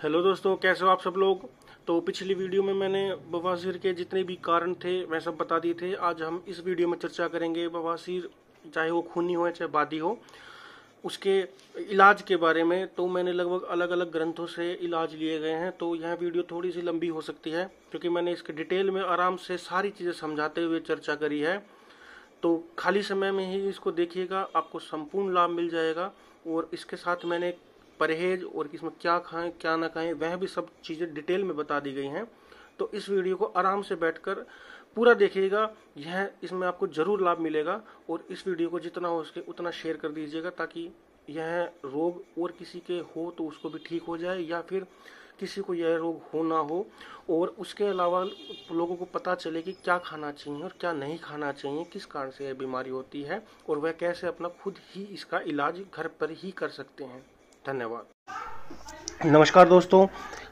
Hello दोस्तों, कैसे हो आप सब लोग। तो पिछली वीडियो में मैंने बवासीर के जितने भी कारण थे वह सब बता दिए थे। आज हम इस वीडियो में चर्चा करेंगे बवासीर, चाहे वो खूनी हो चाहे बादी हो, उसके इलाज के बारे में। तो मैंने लगभग अलग अलग ग्रंथों से इलाज लिए गए हैं, तो यह वीडियो थोड़ी सी लंबी हो सकती है क्योंकि मैंने इसके डिटेल में आराम से सारी चीज़ें समझाते हुए चर्चा करी है। तो खाली समय में ही इसको देखिएगा, आपको संपूर्ण लाभ मिल जाएगा। और इसके साथ मैंने परहेज और इसमें क्या खाएं क्या ना खाएं वह भी सब चीज़ें डिटेल में बता दी गई हैं। तो इस वीडियो को आराम से बैठकर पूरा देखिएगा, यह इसमें आपको जरूर लाभ मिलेगा। और इस वीडियो को जितना हो सके उतना शेयर कर दीजिएगा ताकि यह रोग और किसी के हो तो उसको भी ठीक हो जाए, या फिर किसी को यह रोग हो ना हो। और उसके अलावा लोगों को पता चले कि क्या खाना चाहिए और क्या नहीं खाना चाहिए, किस कारण से यह बीमारी होती है और वह कैसे अपना खुद ही इसका इलाज घर पर ही कर सकते हैं। धन्यवाद। नमस्कार दोस्तों,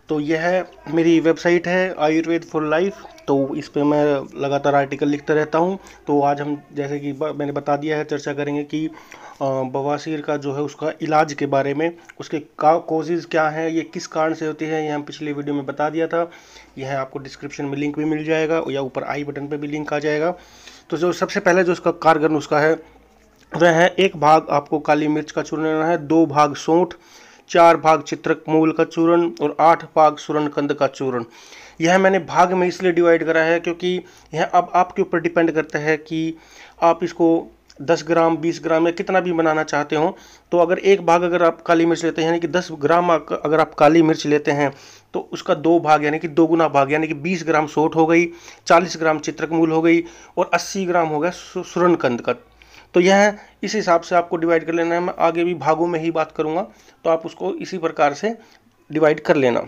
तो यह मेरी वेबसाइट है आयुर्वेद फॉर लाइफ। तो इस पे मैं लगातार आर्टिकल लिखता रहता हूँ। तो आज हम जैसे कि मैंने बता दिया है, चर्चा करेंगे कि बवासीर का जो है उसका इलाज के बारे में, उसके कॉजेज़ क्या हैं, ये किस कारण से होती है, ये हम पिछले वीडियो में बता दिया था। यह आपको डिस्क्रिप्शन में लिंक भी मिल जाएगा या ऊपर आई बटन पे भी लिंक आ जाएगा। तो जो सबसे पहले जो उसका कारगर नुस्खा है वह है, 1 भाग आपको काली मिर्च का चूर्ण लेना है, 2 भाग सौंठ, 4 भाग चित्रक मूल का चूर्ण और 8 भाग सुरनकंद का चूर्ण। यह मैंने भाग में इसलिए डिवाइड करा है क्योंकि यह अब आपके ऊपर डिपेंड करता है कि आप इसको 10 ग्राम 20 ग्राम या कितना भी बनाना चाहते हो। तो अगर 1 भाग अगर आप काली मिर्च लेते हैं यानी कि 10 ग्राम अगर आप काली मिर्च लेते हैं तो उसका 2 भाग यानी कि 2 गुना भाग यानी कि 20 ग्राम सौंठ हो गई, 40 ग्राम चित्रक मूल हो गई और 80 ग्राम हो गया सुरनकंद का। तो यह इस हिसाब से आपको डिवाइड कर लेना है। मैं आगे भी भागों में ही बात करूंगा, तो आप उसको इसी प्रकार से डिवाइड कर लेना।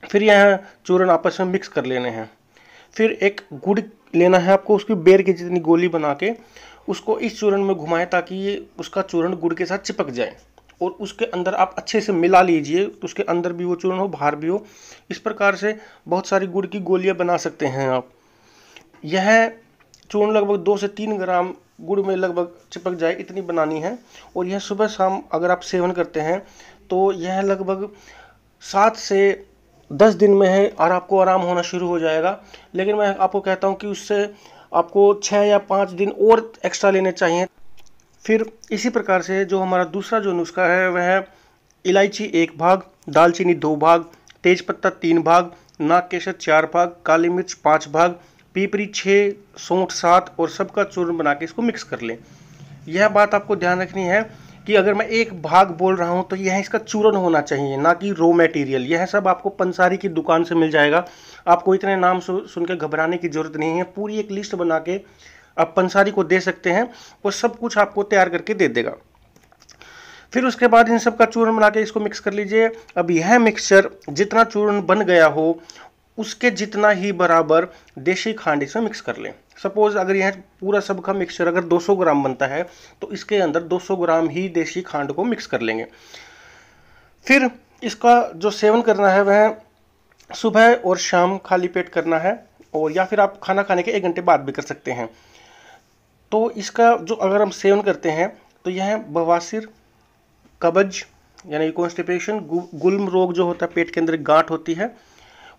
फिर यह चूर्ण आपस में मिक्स कर लेने हैं। फिर एक गुड़ लेना है आपको, उसकी बेर की जितनी गोली बना के उसको इस चूर्ण में घुमाएं ताकि ये उसका चूर्ण गुड़ के साथ चिपक जाए और उसके अंदर आप अच्छे से मिला लीजिए। तो उसके अंदर भी वो चूर्ण हो, बाहर भी हो। इस प्रकार से बहुत सारी गुड़ की गोलियां बना सकते हैं आप। यह चूर्ण लगभग 2 से 3 ग्राम गुड़ में लगभग चिपक जाए इतनी बनानी है। और यह सुबह शाम अगर आप सेवन करते हैं तो यह लगभग 7 से 10 दिन में है और आपको आराम होना शुरू हो जाएगा। लेकिन मैं आपको कहता हूं कि उससे आपको 6 या 5 दिन और एक्स्ट्रा लेने चाहिए। फिर इसी प्रकार से जो हमारा दूसरा जो नुस्खा है वह है, इलायची 1 भाग, दालचीनी 2 भाग, तेजपत्ता 3 भाग, नागकेसर 4 भाग, काली मिर्च 5 भाग, पीपरी 6, सौंठ 7 और सबका चूर्ण बना के इसको मिक्स कर लें। यह बात आपको ध्यान रखनी है कि अगर मैं 1 भाग बोल रहा हूं तो यह इसका चूर्ण होना चाहिए, ना कि रॉ मटेरियल। यह सब आपको पंसारी की दुकान से मिल जाएगा। आपको इतने नाम सुन के घबराने की जरूरत नहीं है। पूरी एक लिस्ट बना के आप पंसारी को दे सकते हैं, वो सब कुछ आपको तैयार करके दे देगा। फिर उसके बाद इन सब का चूर्ण बना के इसको मिक्स कर लीजिए। अब यह मिक्सचर जितना चूर्ण बन गया हो उसके जितना ही बराबर देशी खांड इसमें मिक्स कर लें। सपोज अगर यह पूरा सब का मिक्सचर अगर 200 ग्राम बनता है तो इसके अंदर 200 ग्राम ही देशी खांड को मिक्स कर लेंगे। फिर इसका जो सेवन करना है वह सुबह और शाम खाली पेट करना है, और या फिर आप खाना खाने के 1 घंटे बाद भी कर सकते हैं। तो इसका जो अगर हम सेवन करते हैं तो यह बवासीर, कब्ज यानी कॉन्स्टिपेशन, गुल्म रोग जो होता है, पेट के अंदर गांठ होती है,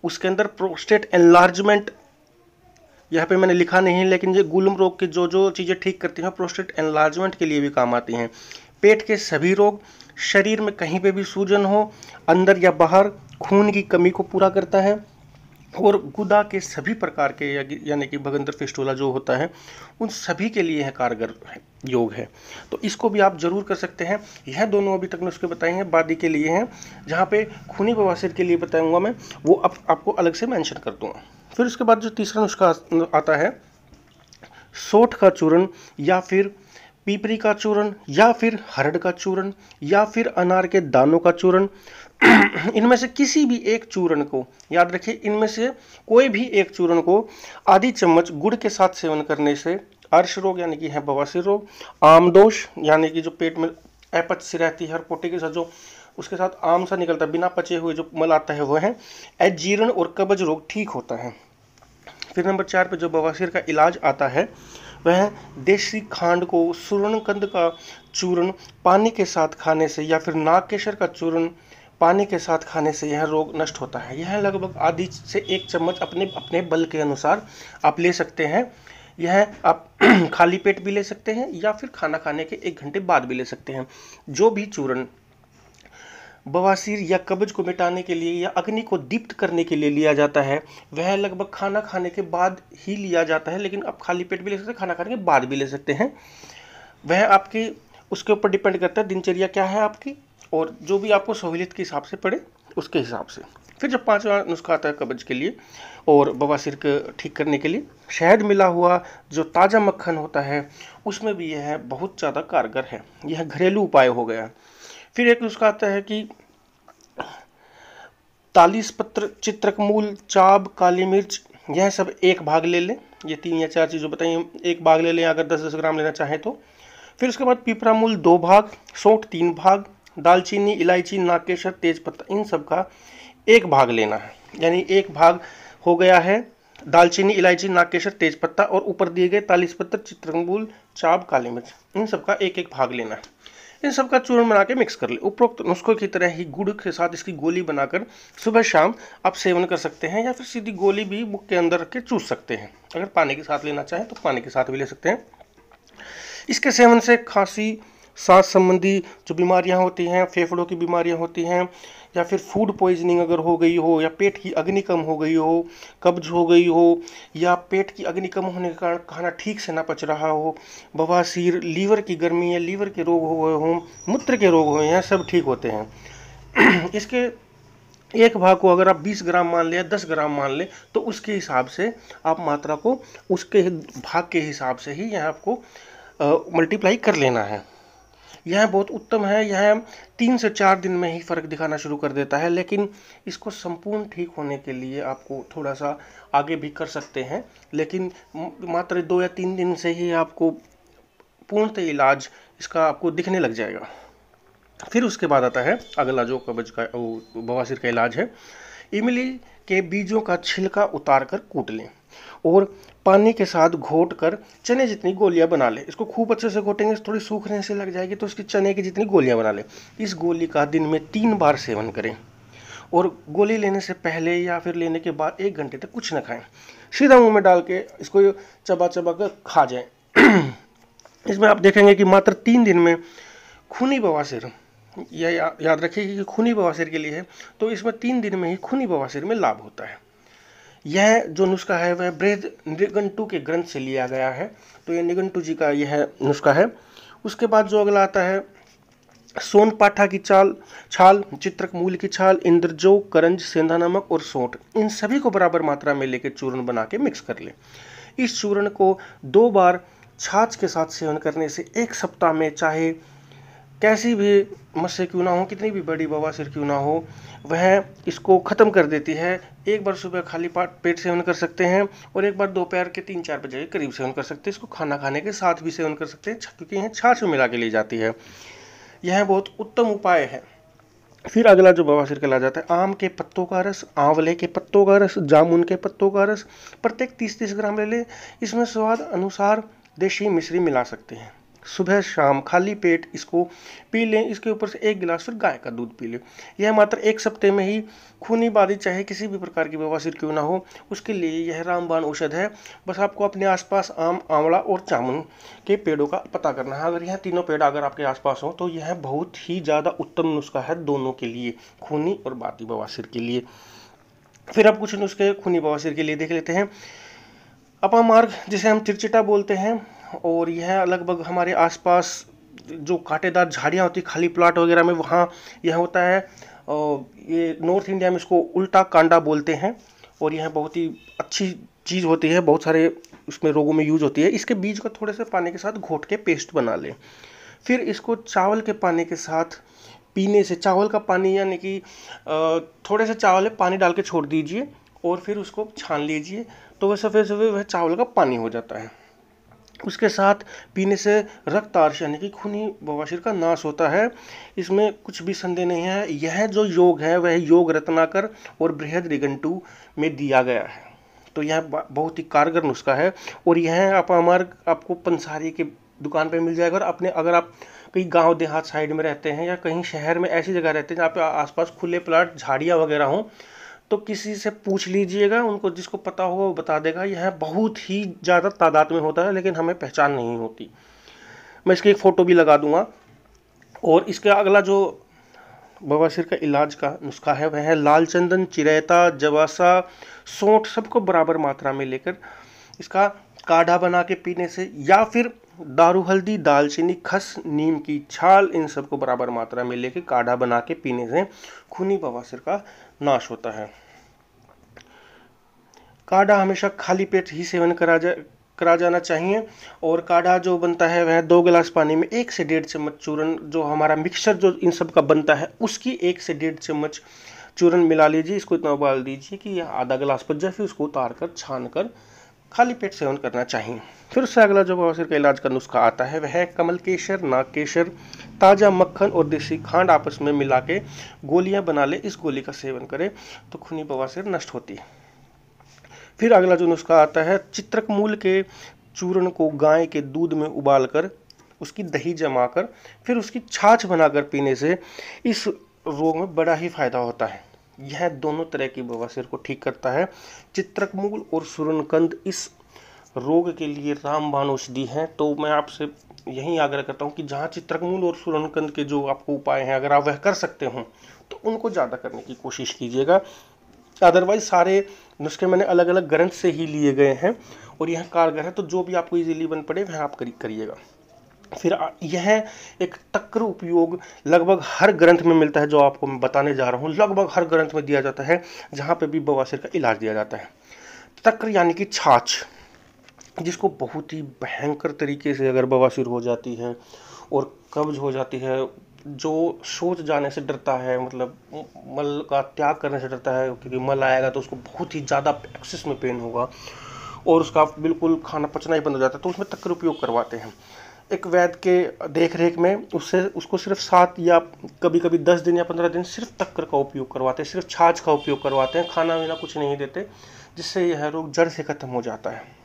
उसके अंदर प्रोस्टेट एनलार्जमेंट, यहाँ पे मैंने लिखा नहीं लेकिन ये गुल्म रोग की जो जो चीज़ें ठीक करती हैं प्रोस्टेट एनलार्जमेंट के लिए भी काम आती हैं। पेट के सभी रोग, शरीर में कहीं पे भी सूजन हो अंदर या बाहर, खून की कमी को पूरा करता है, और गुदा के सभी प्रकार के यानी कि भगंदर फिस्टुला जो होता है उन सभी के लिए यह कारगर योग है। तो इसको भी आप जरूर कर सकते हैं। यह दोनों अभी तक नुस्खे बताए हैं बादी के लिए हैं। जहाँ पे खूनी बवासीर के लिए बताऊंगा मैं, वो अब आपको अलग से मेंशन कर दूंगा। फिर उसके बाद जो तीसरा नुस्खा आता है, सौंठ का चूर्ण या फिर पीपरी का चूर्ण या फिर हरड़ का चूर्ण या फिर अनार के दानों का चूर्ण। इनमें से किसी भी एक चूर्ण को, याद रखिए, इनमें से कोई भी एक चूर्ण को आधी चम्मच गुड़ के साथ सेवन करने से अर्श रोग यानी कि है बवासीर रोग, आमदोष यानी कि जो पेट में अपच सी रहती है और पोटे के साथ जो उसके साथ आम सा निकलता है, बिना पचे हुए जो मल आता है, वह है अजीर्ण और कब्ज रोग ठीक होता है। फिर नंबर 4 पे जो बवासीर का इलाज आता है वह देशी खांड को, सुरणकंद का चूर्ण पानी के साथ खाने से या फिर नागकेसर का चूर्ण पानी के साथ खाने से यह रोग नष्ट होता है। यह लगभग आधी से 1 चम्मच अपने अपने बल के अनुसार आप ले सकते हैं। यह आप खाली पेट भी ले सकते हैं या फिर खाना खाने के 1 घंटे बाद भी ले सकते हैं। जो भी चूर्ण बवासीर या कब्ज को मिटाने के लिए या अग्नि को दीप्त करने के लिए लिया जाता है, वह लगभग खाना खाने के बाद ही लिया जाता है, लेकिन आप खाली पेट भी ले सकते हैं, खाना खाने के बाद भी ले सकते हैं। वह आपकी उसके ऊपर डिपेंड करता है दिनचर्या क्या है आपकी, और जो भी आपको सहूलियत के हिसाब से पड़े उसके हिसाब से। फिर जब 5वां नुस्खा आता है कब्ज के लिए और बवासीर को ठीक करने के लिए, शहद मिला हुआ जो ताज़ा मक्खन होता है उसमें भी यह बहुत ज़्यादा कारगर है। यह घरेलू उपाय हो गया। फिर एक नुस्खा आता है कि तालीस पत्र, चित्रकमूल, चाब, काली मिर्च, यह सब 1 भाग ले लें। ये 3 या 4 चीज़ें बताइए, 1 भाग ले लें अगर 10-10 ग्राम लेना चाहें तो। फिर उसके बाद पिपरामूल 2 भाग, सौंठ 3 भाग, दालचीनी, इलायची, नागकेसर, तेजपत्ता, इन सब का 1 भाग लेना है। यानी 1 भाग हो गया है दालचीनी, इलायची, नागकेसर, तेजपत्ता और ऊपर दिए गए तालीस पत्र, चित्रकमूल, चाब, काली मिर्च, इन सब का 1-1 भाग लेना है। इन सब का चूर्ण बना के मिक्स कर ले। उपरोक्त नुस्खों की तरह ही गुड़ के साथ इसकी गोली बनाकर सुबह शाम आप सेवन कर सकते हैं, या फिर सीधी गोली भी मुख के अंदर रख के चूस सकते हैं। अगर पानी के साथ लेना चाहें तो पानी के साथ भी ले सकते हैं। इसके सेवन से खांसी, सांस संबंधी जो बीमारियां होती हैं, फेफड़ों की बीमारियां होती हैं, या फिर फूड पॉइजनिंग अगर हो गई हो, या पेट की अग्नि कम हो गई हो, कब्ज हो गई हो, या पेट की अग्नि कम होने के कारण खाना ठीक से ना पच रहा हो, बवासीर, लीवर की गर्मी या लीवर के रोग हो गए हों, मूत्र के रोग हुए हैं, सब ठीक होते हैं। इसके 1 भाग को अगर आप 20 ग्राम मान लें या 10 ग्राम मान लें तो उसके हिसाब से आप मात्रा को उसके भाग के हिसाब से ही यह आपको मल्टीप्लाई कर लेना है। यह बहुत उत्तम है। यह 3 से 4 दिन में ही फ़र्क दिखाना शुरू कर देता है, लेकिन इसको संपूर्ण ठीक होने के लिए आपको थोड़ा सा आगे भी कर सकते हैं, लेकिन मात्र 2 या 3 दिन से ही आपको पूर्णतः इलाज इसका आपको दिखने लग जाएगा। फिर उसके बाद आता है अगला जो कब्ज का बवासीर का इलाज है। इमली के बीजों का छिलका उतार कर कूट लें और पानी के साथ घोट कर चने जितनी गोलियां बना लें। इसको खूब अच्छे से घोटेंगे, थोड़ी सूखने से लग जाएगी तो इसकी चने की जितनी गोलियां बना लें। इस गोली का दिन में 3 बार सेवन करें और गोली लेने से पहले या फिर लेने के बाद 1 घंटे तक कुछ न खाएं। सीधा मुंह में डाल के इसको चबा चबा कर खा जाएं। इसमें आप देखेंगे कि मात्र 3 दिन में खूनी बवासीर, यह याद रखिए कि खूनी बवासीर के लिए है, तो इसमें 3 दिन में ही खूनी बवासीर में लाभ होता है। यह जो नुस्खा है वह बृहद निघंटु के ग्रंथ से लिया गया है, तो यह निघंटु जी का यह नुस्खा है। उसके बाद जो अगला आता है सोनपाठा की छाल, चित्रकमूल की छाल, इंद्रजो, करंज, सेंधा नमक और सौंठ, इन सभी को बराबर मात्रा में लेकर चूर्ण बना के मिक्स कर ले। इस चूर्ण को 2 बार छाछ के साथ सेवन करने से 1 सप्ताह में चाहे कैसी भी मस्से क्यों ना हो, कितनी भी बड़ी बवासीर क्यों ना हो, वह इसको ख़त्म कर देती है। 1 बार सुबह खाली पेट सेवन कर सकते हैं और 1 बार दोपहर के 3-4 बजे के करीब सेवन कर सकते हैं। इसको खाना खाने के साथ भी सेवन कर सकते हैं, क्योंकि यह छाछ में मिला के ली जाती है। यह बहुत उत्तम उपाय है। फिर अगला जो बवासीर का इलाज जाता है, आम के पत्तों का रस, आंवले के पत्तों का रस, जामुन के पत्तों का रस, प्रत्येक 30-30 ग्राम ले लें। इसमें स्वाद अनुसार देशी मिश्री मिला सकते हैं। सुबह शाम खाली पेट इसको पी लें। इसके ऊपर से 1 गिलास फिर गाय का दूध पी लें। यह मात्र 1 सप्ते में ही खूनी बादी चाहे किसी भी प्रकार की बवासीर क्यों ना हो, उसके लिए यह रामबाण औषध है। बस आपको अपने आसपास आम, आंवला और जामुन के पेड़ों का पता करना है। अगर यह तीनों पेड़ अगर आपके आसपास हो तो यह बहुत ही ज़्यादा उत्तम नुस्खा है दोनों के लिए, खूनी और बादी बवासीर के लिए। फिर अब कुछ नुस्खे खूनी बवासीर के लिए देख लेते हैं। अपामार्ग, जिसे हम चिरचिटा बोलते हैं, और यह लगभग हमारे आसपास जो कांटेदार झाड़ियाँ होती, खाली प्लाट वगैरह में, वहाँ यह होता है। ये नॉर्थ इंडिया में इसको उल्टा कांडा बोलते हैं और यह बहुत ही अच्छी चीज़ होती है, बहुत सारे उसमें रोगों में यूज होती है। इसके बीज को थोड़े से पानी के साथ घोट के पेस्ट बना लें। फिर इसको चावल के पानी के साथ पीने से, चावल का पानी यानी कि थोड़े से चावल में पानी डाल के छोड़ दीजिए और फिर उसको छान लीजिए, तो वह सफ़ेद सफ़ेद वह चावल का पानी हो जाता है। उसके साथ पीने से रक्त आर्श यानी कि खूनी बवासीर का नाश होता है। इसमें कुछ भी संदेह नहीं है। यह जो योग है वह योग रत्नाकर और बृहद निघंटु में दिया गया है, तो यह बहुत ही कारगर नुस्खा है। और यह अपामार्ग आपको पंसारी के दुकान पे मिल जाएगा। और अपने अगर आप कहीं गांव देहात साइड में रहते हैं या कहीं शहर में ऐसी जगह रहते हैं जहाँ पे आसपास खुले प्लाट झाड़ियाँ वगैरह हों, तो किसी से पूछ लीजिएगा, उनको जिसको पता होगा वो बता देगा। यह बहुत ही ज़्यादा तादाद में होता है लेकिन हमें पहचान नहीं होती। मैं इसकी एक फ़ोटो भी लगा दूंगा। और इसका अगला जो बवासीर का इलाज का नुस्खा है वह है लाल चंदन, चिरैता, जवासा, सौंठ सबको बराबर मात्रा में लेकर इसका काढ़ा बना के पीने से, या फिर दारू, हल्दी, दालचीनी, खस, नीम की छाल, इन सबको बराबर मात्रा में लेकर काढ़ा बना के पीने से खूनी बवासीर का नाश होता है। काढ़ा हमेशा खाली पेट ही सेवन करा जाना चाहिए। और काढ़ा जो बनता है वह 2 गिलास पानी में 1 से 1.5 चम्मच चूरन, जो हमारा मिक्सचर जो इन सब का बनता है उसकी 1 से 1.5 चम्मच चूरन मिला लीजिए। इसको इतना उबाल दीजिए कि यह आधा गिलास बच जाए, फिर उसको उतार कर छान कर खाली पेट सेवन करना चाहिए। फिर उससे अगला जो बवासीर का इलाज का नुस्खा आता है वह है कमल केसर, नाग केसर, ताज़ा मक्खन और देसी खांड आपस में मिला के गोलियाँ बना ले। इस गोली का सेवन करें तो खूनी बवासीर नष्ट होती है। फिर अगला जो नुस्खा आता है, चित्रक मूल के चूर्ण को गाय के दूध में उबालकर उसकी दही जमाकर फिर उसकी छाछ बनाकर पीने से इस रोग में बड़ा ही फायदा होता है। यह दोनों तरह की बवासीर को ठीक करता है। चित्रक मूल और सूरनकंद इस रोग के लिए रामबाण औषधि है। तो मैं आपसे यही आग्रह करता हूँ कि जहाँ चित्रक मूल और सूरनकंद के जो आपको उपाय हैं अगर आप वह कर सकते हो तो उनको ज़्यादा करने की कोशिश कीजिएगा। अदरवाइज सारे नुस्खे मैंने अलग अलग ग्रंथ से ही लिए गए हैं और यह कारगर है, तो जो भी आपको इजीली बन पड़े वह आप करिएगा। फिर यह एक तक्र उपयोग लगभग हर ग्रंथ में मिलता है, जो आपको मैं बताने जा रहा हूँ लगभग हर ग्रंथ में दिया जाता है जहाँ पे भी बवासीर का इलाज दिया जाता है। तक्र यानी कि छाछ, जिसको बहुत ही भयंकर तरीके से अगर बवासीर हो जाती है और कब्ज हो जाती है, जो शौच जाने से डरता है, मतलब मल का त्याग करने से डरता है क्योंकि मल आएगा तो उसको बहुत ही ज़्यादा एक्सेस में पेन होगा और उसका बिल्कुल खाना पचना ही बंद हो जाता है, तो उसमें तक्र उपयोग करवाते हैं एक वैद्य के देख रेख में। उसको सिर्फ 7 या कभी कभी 10 दिन या 15 दिन सिर्फ तक्र का उपयोग करवाते हैं, सिर्फ छाछ का उपयोग करवाते हैं, खाना वीना कुछ नहीं देते, जिससे यह रोग जड़ से खत्म हो जाता है।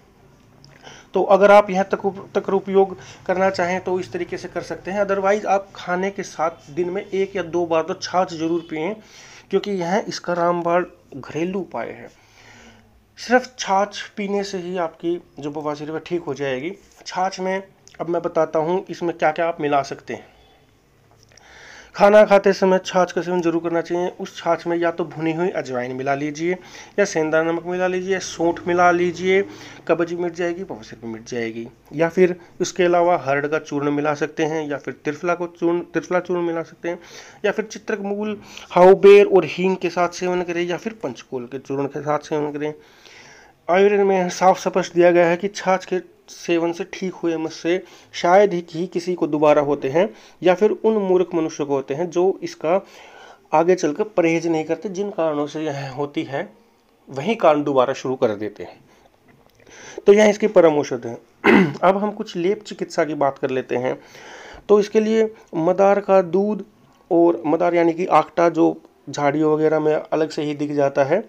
तो अगर आप यह तक्र उपयोग करना चाहें तो इस तरीके से कर सकते हैं। अदरवाइज आप खाने के साथ दिन में 1 या 2 बार तो छाछ जरूर पिएं, क्योंकि यह इसका रामबाण घरेलू उपाय है। सिर्फ छाछ पीने से ही आपकी जो बवासीर है ठीक हो जाएगी। छाछ में अब मैं बताता हूँ इसमें क्या क्या आप मिला सकते हैं। खाना खाते समय छाछ का सेवन जरूर करना चाहिए। उस छाछ में या तो भुनी हुई अजवाइन मिला लीजिए, या सेंधा नमक मिला लीजिए, या सौंठ मिला लीजिए, कब्ज मिट जाएगी, बवासीर भी मिट जाएगी। या फिर इसके अलावा हरड़ का चूर्ण मिला सकते हैं, या फिर त्रिफला चूर्ण मिला सकते हैं, या फिर चित्रक मूल, हाउबेर और हींग के साथ सेवन करें, या फिर पंचकोल के चूर्ण के साथ सेवन करें। आयुर्वेद में साफ स्पष्ट दिया गया है कि छाछ के सेवन से ठीक हुए मुझसे शायद ही किसी को दोबारा होते हैं, या फिर उन मूर्ख मनुष्य को होते हैं जो इसका आगे चलकर परहेज नहीं करते। जिन कारणों से यह होती है वही कारण दोबारा शुरू कर देते हैं। तो यह इसकी परम औषध है। अब हम कुछ लेप चिकित्सा की बात कर लेते हैं। तो इसके लिए मदार का दूध, और मदार यानी कि आकटा जो झाड़ियों वगैरह में अलग से ही दिख जाता है,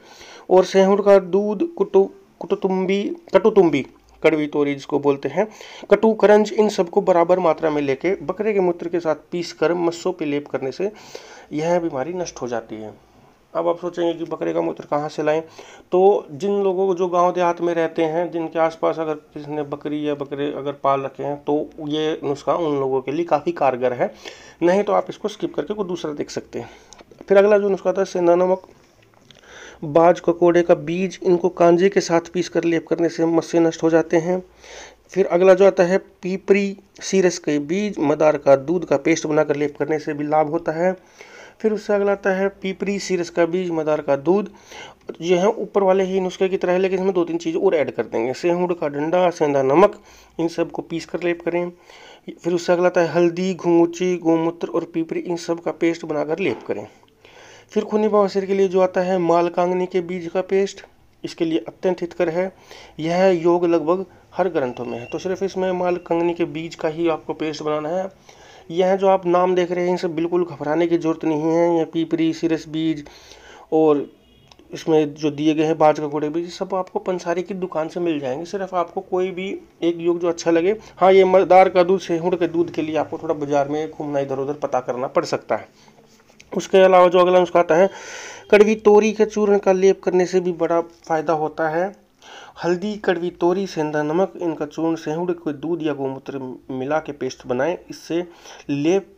और सेहुड़ का दूध, कटुतुम्बी, कड़वी तोरी जिसको बोलते हैं, कटु, करंज, इन सबको बराबर मात्रा में लेके बकरे के मूत्र के साथ पीस कर मस्सों पे लेप करने से यह बीमारी नष्ट हो जाती है। अब आप सोचेंगे कि बकरे का मूत्र कहाँ से लाएं, तो जिन लोगों को जो गांव देहात में रहते हैं, जिनके आसपास अगर किसी ने बकरी या बकरे अगर पाल रखे हैं, तो ये नुस्खा उन लोगों के लिए काफ़ी कारगर है। नहीं तो आप इसको स्किप करके कोई दूसरा देख सकते हैं। फिर अगला जो नुस्खा था, सेंधा नमक, बाज ककोड़े का बीज, इनको कांजे के साथ पीस कर लेप करने से मस्से नष्ट हो जाते हैं। फिर अगला जो आता है, पीपरी सीरस के बीज, मदार का दूध का पेस्ट बनाकर लेप करने से भी लाभ होता है। फिर उससे अगला आता है पीपरी सीरस का बीज, मदार का दूध। ये है ऊपर वाले ही नुस्खे की तरह है, लेकिन इसमें 2-3 चीज़ और ऐड कर देंगे। सेहुड़ का डंडा, सेंधा नमक, इन सब को पीस कर लेप करें। फिर उससे अगला आता है हल्दी, घुंगूची, गोमूत्र और पीपरी, इन सब का पेस्ट बनाकर लेप करें। फिर खूनी बवासीर के लिए जो आता है मालकांगनी के बीज का पेस्ट, इसके लिए अत्यंत हितकर है। यह योग लगभग हर ग्रंथों में है, तो सिर्फ इसमें मालकांगनी के बीज का ही आपको पेस्ट बनाना है। यह जो आप नाम देख रहे हैं इनसे बिल्कुल घबराने की जरूरत नहीं है। यह पीपरी, सिरस बीज और इसमें जो दिए गए हैं बाज का कौड़े भी, सब आपको पंसारी की दुकान से मिल जाएंगे। सिर्फ आपको कोई भी एक योग जो अच्छा लगे। हाँ, ये मदार का दूध, सेहुड़ के दूध के लिए आपको थोड़ा बाजार में घूमना, इधर उधर पता करना पड़ सकता है। उसके अलावा जो अगला नुस्खा आता है, कड़वी तोरी के चूर्ण का लेप करने से भी बड़ा फायदा होता है। हल्दी, कड़वी तोरी, सेंधा नमक, इनका चूर्ण सेहुड़ के दूध या गोमूत्र मिला के पेस्ट बनाएं। इससे लेप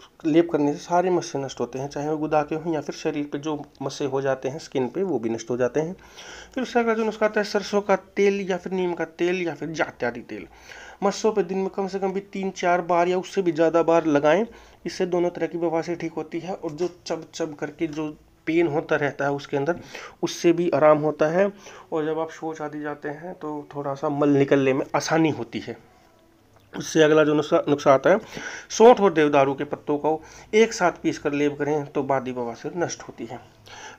करने से सारे मस्से नष्ट होते हैं, चाहे वो गुदा के हों या फिर शरीर पे जो मस्से हो जाते हैं स्किन पे, वो भी नष्ट हो जाते हैं। फिर उसका अगला जो नुस्खा आता है, सरसों का तेल या फिर नीम का तेल या फिर जात्यादि तेल मस्सों पे दिन में कम से कम भी 3-4 बार या उससे भी ज़्यादा बार लगाएं। इससे दोनों तरह की बवासीर ठीक होती है, और जो चब चब करके जो पेन होता रहता है उसके अंदर, उससे भी आराम होता है। और जब आप शौच आदि जाते हैं तो थोड़ा सा मल निकलने में आसानी होती है। उससे अगला जो नुस्खा आता है, सौंठ और देवदारू के पत्तों को एक साथ पीस कर लेप करें तो बादी बवासीर नष्ट होती है।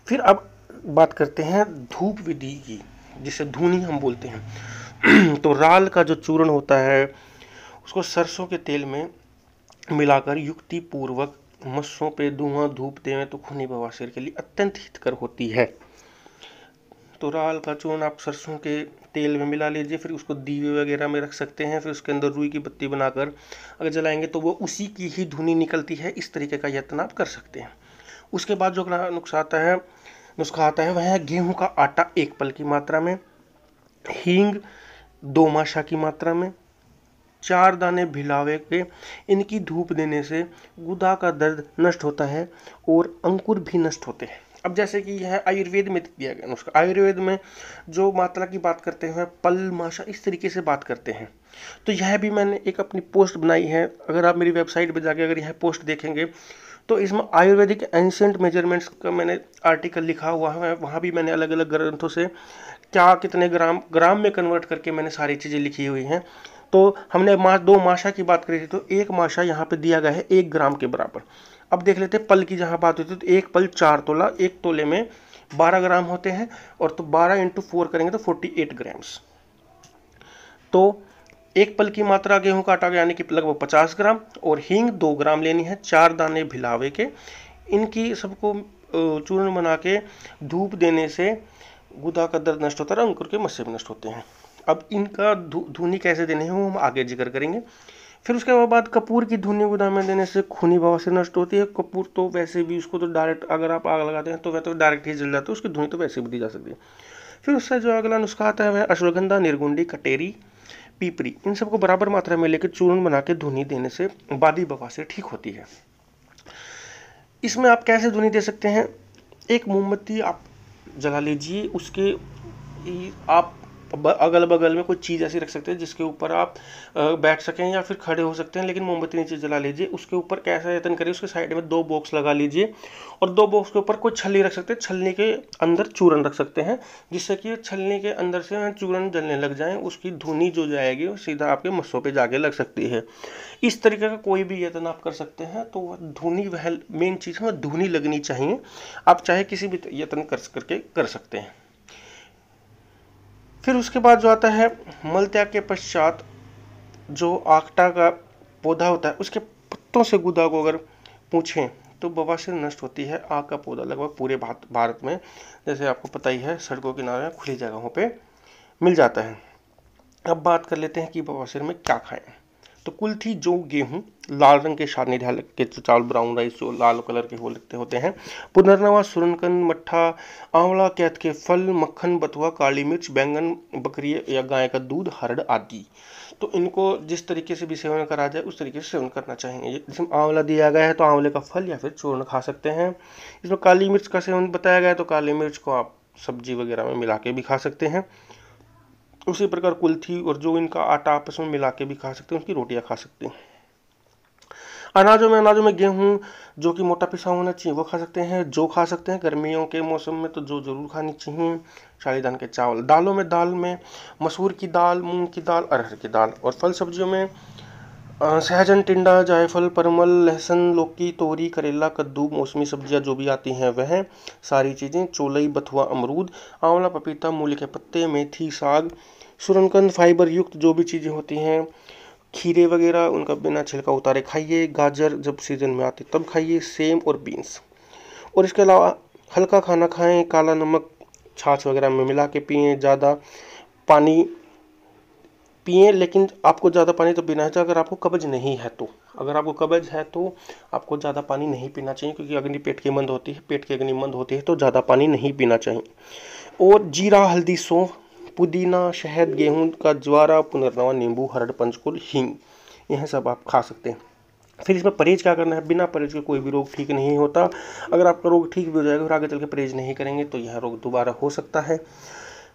फिर अब बात करते हैं धूप विधि की, जिसे धूनी हम बोलते हैं। तो राल का जो चूर्ण होता है उसको सरसों के तेल में मिलाकर युक्ति पूर्वक मस्सों पे धुआं धूप देवें तो खूनी बवासीर के लिए अत्यंत हितकर होती है। तो राल का चूर्ण आप सरसों के तेल में मिला लीजिए, फिर उसको दीवे वगैरह में रख सकते हैं। फिर उसके अंदर रुई की बत्ती बनाकर अगर जलाएंगे तो वो उसी की ही धुनी निकलती है। इस तरीके का यत्न आप कर सकते हैं। उसके बाद जो नुस्खा आता है वह है गेहूं का आटा 1 पल की मात्रा में, हींग 2 माशा की मात्रा में, 4 दाने भिलावे के। इनकी धूप देने से गुदा का दर्द नष्ट होता है और अंकुर भी नष्ट होते हैं। अब जैसे कि यह आयुर्वेद में दिया गया नुस्खा, आयुर्वेद में जो मात्रा की बात करते हैं पल माशा इस तरीके से बात करते हैं। तो यह भी मैंने एक अपनी पोस्ट बनाई है, अगर आप मेरी वेबसाइट पर जाके अगर यह पोस्ट देखेंगे तो इसमें आयुर्वेदिक एंशिएंट मेजरमेंट्स का मैंने आर्टिकल लिखा हुआ है। वहाँ भी मैंने अलग अलग ग्रंथों से क्या कितने ग्राम में कन्वर्ट करके मैंने सारी चीज़ें लिखी हुई हैं। तो हमने 2 माशा की बात करी थी, तो 1 माशा यहाँ पे दिया गया है 1 ग्राम के बराबर। अब देख लेते हैं पल की जहाँ बात होती है, तो 1 पल 4 तोला, 1 तोले में 12 ग्राम होते हैं, और तो 12 × 4 करेंगे तो 48 ग्राम्स। तो 1 पल की मात्रा गेहूं का आटा यानी कि लगभग 50 ग्राम, और हींग 2 ग्राम लेनी है, 4 दाने भिलावे के। इनकी सबको चूर्ण बना के धूप देने से गुदा का दर्द नष्ट होता है, अंकुर के मस्से भी नष्ट होते हैं। अब इनका धूनी कैसे देने हैं वो हम आगे जिक्र करेंगे। फिर उसके बाद कपूर की धुनी गुदा में देने से खूनी बवासीर नष्ट होती है। कपूर तो वैसे भी उसको तो डायरेक्ट अगर आप आग लगाते हैं तो वह तो डायरेक्ट ही जल जाता है, उसकी धुनी तो वैसे भी दी जा सकती है। फिर उससे जो अगला नुस्खा आता है वह अश्वगंधा, निर्गुंडी, कटेरी, पीपरी, इन सबको बराबर मात्रा में लेकर चूर्ण बना के धुनी देने से बादी बवासीर ठीक होती है। इसमें आप कैसे धुनी दे सकते हैं, एक मोमबत्ती आप जला लीजिए, उसके आप अगल बगल में कोई चीज़ ऐसी रख सकते हैं जिसके ऊपर आप बैठ सकें या फिर खड़े हो सकते हैं, लेकिन मोमबत्ती नीचे जला लीजिए। उसके ऊपर कैसा यत्न करिए, उसके साइड में 2 बॉक्स लगा लीजिए, और 2 बॉक्स के ऊपर कोई छलनी रख सकते हैं, छलनी के अंदर चूर्ण रख सकते हैं, जिससे कि छलनी के अंदर से चूर्ण जलने लग जाए। उसकी धुनी जो जाएगी वो सीधा आपके मस्सों पे जाके लग सकती है। इस तरीके का कोई भी यत्न आप कर सकते हैं। तो वह धुनी, वह मेन चीज़ है, धुनी लगनी चाहिए। आप चाहे किसी भी यत्न करके कर सकते हैं। फिर उसके बाद जो आता है, मल त्याग के पश्चात जो आखटा का पौधा होता है उसके पत्तों से गुदा को अगर पूछें तो बवासीर नष्ट होती है। आग का पौधा लगभग पूरे भारत में, जैसे आपको पता ही है, सड़कों किनारे खुली जगहों पे मिल जाता है। अब बात कर लेते हैं कि बवासीर में क्या खाएं। तो कुल्थी, जौ, गेहूं, लाल रंग के शानी ढाल के चावल, ब्राउन राइस जो लाल कलर के होते हैं, पुनर्नवा, सुरनकंद, मट्ठा, आंवला, कैथ के फल, मक्खन, बथुआ, काली मिर्च, बैंगन, बकरी या गाय का दूध, हरड़ आदि। तो इनको जिस तरीके से भी सेवन करा जाए उस तरीके से सेवन करना चाहिए। इसमें आंवला दिया गया है तो आंवले का फल या फिर चूर्ण खा सकते हैं। इसमें काली मिर्च का सेवन बताया गया है तो काली मिर्च को आप सब्जी वगैरह में मिला के भी खा सकते हैं। उसी प्रकार कुल्थी और जो इनका आटा आपस में मिला के भी खा सकते हैं, उसकी रोटियां खा सकते हैं। अनाजों में गेहूं जो कि मोटा पिसा होना चाहिए वो खा सकते हैं, जो खा सकते हैं। गर्मियों के मौसम में तो जो जरूर खानी चाहिए। शालीदान के चावल। दाल में मसूर की दाल, मूंग की दाल, अरहर की दाल। और फल सब्जियों में सहजन, टिंडा, जायफल, परमल, लहसुन, लौकी, तोरी, करेला, कद्दू, मौसमी सब्जियां जो भी आती हैं वह सारी चीज़ें, चोलई, बथुआ, अमरूद, आंवला, पपीता, मूली के पत्ते, मेथी, साग, सुरनकंद, फाइबर युक्त जो भी चीज़ें होती हैं, खीरे वगैरह, उनका बिना छिलका उतारे खाइए। गाजर जब सीजन में आते तब खाइए। सेम और बीन्स। और इसके अलावा हल्का खाना खाएं, काला नमक छाछ वगैरह में मिला के पिएं। ज़्यादा पानी पिएं, लेकिन आपको ज़्यादा पानी तो पीना है अगर आपको कब्ज नहीं है तो। अगर आपको कब्ज है तो आपको ज़्यादा पानी नहीं पीना चाहिए, क्योंकि अग्नि पेट की मंद होती है, पेट की अग्नि मंद होती है तो ज़्यादा पानी नहीं पीना चाहिए। और जीरा, हल्दी, सौंफ, पुदीना, शहद, गेहूं का ज्वारा, पुनर्नवा, नींबू, हरड़, पंचकुल, हींग, यह सब आप खा सकते हैं। फिर इसमें परहेज क्या करना है? बिना परहेज के कोई भी रोग ठीक नहीं होता। अगर आपका रोग ठीक भी हो जाएगा और आगे चल के परहेज नहीं करेंगे तो यह रोग दोबारा हो सकता है।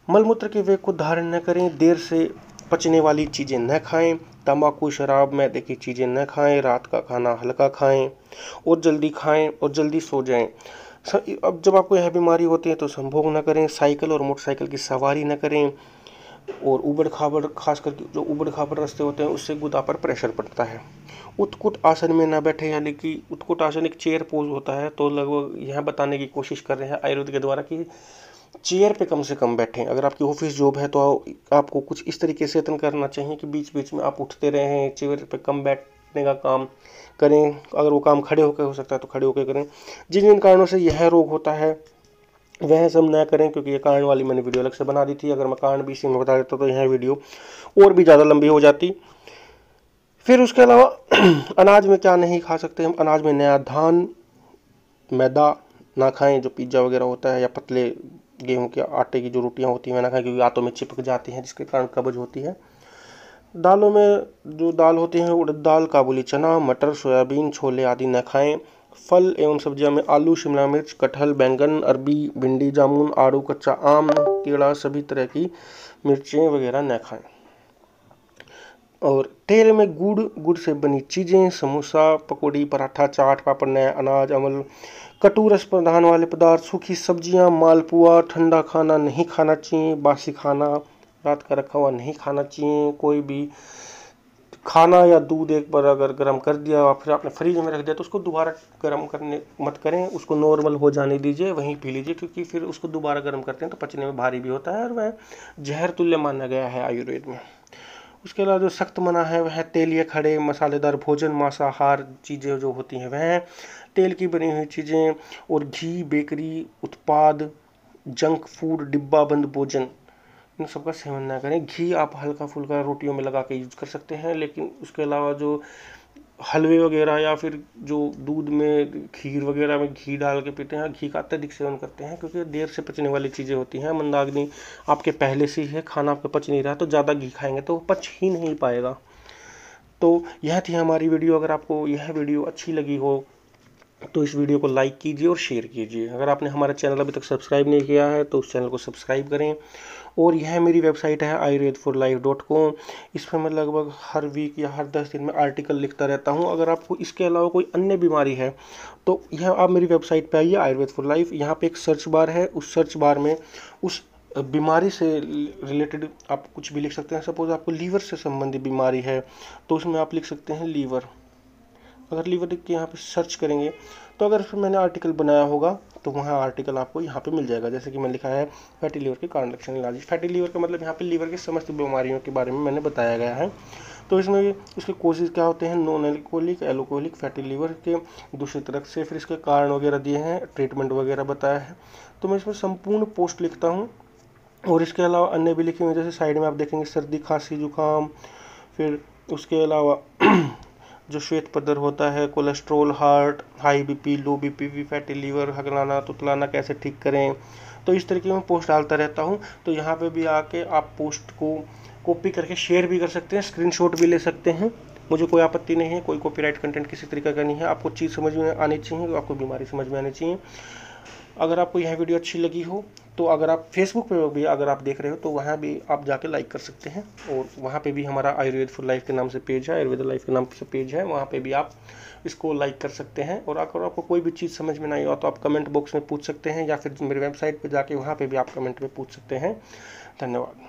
मलमूत्र के वेग को धारण न करें, देर से पचने वाली चीज़ें न खाएं, तंबाकू, शराब, मैदे की चीज़ें न खाएं, रात का खाना हल्का खाएं और जल्दी खाएं और जल्दी सो जाएं। अब जब आपको यह बीमारी होती है तो संभोग न करें, साइकिल और मोटरसाइकिल की सवारी न करें, और ऊबड़ खाबड़, खास करके जो ऊबड़ खाबड़ रास्ते होते हैं उससे गुदा पर प्रेशर पड़ता है। उत्कुट आसन में न बैठे, यानी कि उत्कुट आसन एक चेयर पोज होता है, तो लगभग यह बताने की कोशिश कर रहे हैं आयुर्वेद के द्वारा कि चेयर पे कम से कम बैठें। अगर आपकी ऑफिस जॉब है तो आपको कुछ इस तरीके से यत्न करना चाहिए कि बीच बीच में आप उठते रहें, चेयर पे कम बैठने का काम करें। अगर वो काम खड़े होकर हो सकता है तो खड़े होकर करें। जिन जिन कारणों से यह रोग होता है वह सब न करें, क्योंकि ये कारण वाली मैंने वीडियो अलग से बना दी थी। अगर मैं कारण भी इसी में बता देता तो यह वीडियो और भी ज़्यादा लंबी हो जाती। फिर उसके अलावा अनाज में क्या नहीं खा सकते हम? अनाज में नया धान, मैदा ना खाएं, जो पिज्ज़ा वगैरह होता है, या पतले गेहूं के आटे की जो रोटियां होती हैं वह ना खाएं, क्योंकि आंतों में चिपक जाती हैं जिसके कारण कब्ज होती है। दालों में जो दाल होती हैं, उड़द दाल, काबुली चना, मटर, सोयाबीन, छोले आदि न खाएं। फल एवं सब्जियों में आलू, शिमला मिर्च, कटहल, बैंगन, अरबी, भिंडी, जामुन, आड़ू, कच्चा आम, केला, सभी तरह की मिर्चें वगैरह न खाएं। और तेल में गुड़ से बनी चीज़ें, समोसा, पकौड़ी, पराठा, चाट, पापड़, नया अनाज, अमल, कटु रस प्रधान वाले पदार्थ, सूखी सब्जियां, मालपुआ, ठंडा खाना नहीं खाना चाहिए। बासी खाना, रात का रखा हुआ नहीं खाना चाहिए। कोई भी खाना या दूध एक बार अगर गर्म कर दिया और फिर आपने फ्रिज में रख दिया तो उसको दोबारा गर्म करने मत करें, उसको नॉर्मल हो जाने दीजिए, वहीं पी लीजिए, क्योंकि फिर उसको दोबारा गर्म करते हैं तो पचने में भारी भी होता है और वह जहर तुल्य माना गया है आयुर्वेद में। उसके अलावा जो सख्त मना है वह तेलिए, खड़े, मसालेदार भोजन, मांसाहार चीज़ें जो होती हैं वह, तेल की बनी हुई चीज़ें और घी, बेकरी उत्पाद, जंक फूड, डिब्बा बंद भोजन, इन सबका सेवन ना करें। घी आप हल्का फुल्का रोटियों में लगा के यूज़ कर सकते हैं, लेकिन उसके अलावा जो हलवे वगैरह या फिर जो दूध में खीर वगैरह में घी डाल के पीते हैं, घी का अत्यधिक सेवन करते हैं, क्योंकि देर से पचने वाली चीज़ें होती हैं। मंदाग्नि आपके पहले से ही है, खाना आपका पच नहीं रहा, तो ज़्यादा घी खाएंगे तो पच ही नहीं पाएगा। तो यह थी हमारी वीडियो। अगर आपको यह वीडियो अच्छी लगी हो तो इस वीडियो को लाइक कीजिए और शेयर कीजिए। अगर आपने हमारा चैनल अभी तक सब्सक्राइब नहीं किया है तो उस चैनल को सब्सक्राइब करें। और यह मेरी वेबसाइट है ayurvedforlife.com। इस पर मैं लगभग हर वीक या हर 10 दिन में आर्टिकल लिखता रहता हूँ। अगर आपको इसके अलावा कोई अन्य बीमारी है तो यह आप मेरी वेबसाइट पे आइए, आयुर्वेद फॉर लाइफ। यहाँ पे एक सर्च बार है, उस सर्च बार में उस बीमारी से रिलेटेड आप कुछ भी लिख सकते हैं। सपोज आपको लीवर से संबंधित बीमारी है तो उसमें आप लिख सकते हैं लीवर। अगर लीवर के यहाँ पे सर्च करेंगे तो अगर फिर मैंने आर्टिकल बनाया होगा तो वहाँ आर्टिकल आपको यहाँ पे मिल जाएगा। जैसे कि मैंने लिखा है फैटी लीवर के कारण, लक्षण, इलाज। फैटी लीवर का मतलब यहाँ पे लीवर की समस्त बीमारियों के बारे में मैंने बताया गया है। तो इसमें इसके कोजेज क्या होते हैं, non alcoholic, alcoholic, fatty liver के, दूसरी तरफ से फिर इसके कारण वगैरह दिए हैं, ट्रीटमेंट वगैरह बताया है। तो मैं इसमें संपूर्ण पोस्ट लिखता हूँ। और इसके अलावा अन्य भी लिखे हुए, जैसे साइड में आप देखेंगे सर्दी, खांसी, जुकाम, फिर उसके अलावा जो श्वेत पदर होता है, cholesterol, heart, high BP, low BP, fatty liver, हगलाना, तुतलाना कैसे ठीक करें। तो इस तरीके में पोस्ट डालता रहता हूँ। तो यहाँ पे भी आके आप पोस्ट को कॉपी करके शेयर भी कर सकते हैं, स्क्रीनशॉट भी ले सकते हैं, मुझे कोई आपत्ति नहीं है। कोई कॉपीराइट कंटेंट किसी तरीके का नहीं है। आपको चीज़ समझ में आनी चाहिए, आपको बीमारी समझ में आनी चाहिए। अगर आपको यह वीडियो अच्छी लगी हो तो अगर आप फेसबुक पे भी अगर आप देख रहे हो तो वहाँ भी आप जाके लाइक कर सकते हैं। और वहाँ पे भी हमारा आयुर्वेद फॉर लाइफ के नाम से पेज है, आयुर्वेद लाइफ के नाम से पेज है, वहाँ पे भी आप इसको लाइक कर सकते हैं। और अगर आपको कोई भी चीज़ समझ में नहीं हो तो आप कमेंट बॉक्स में पूछ सकते हैं, या फिर मेरी वेबसाइट पर जाके वहाँ पर भी आप कमेंट में पूछ सकते हैं। धन्यवाद।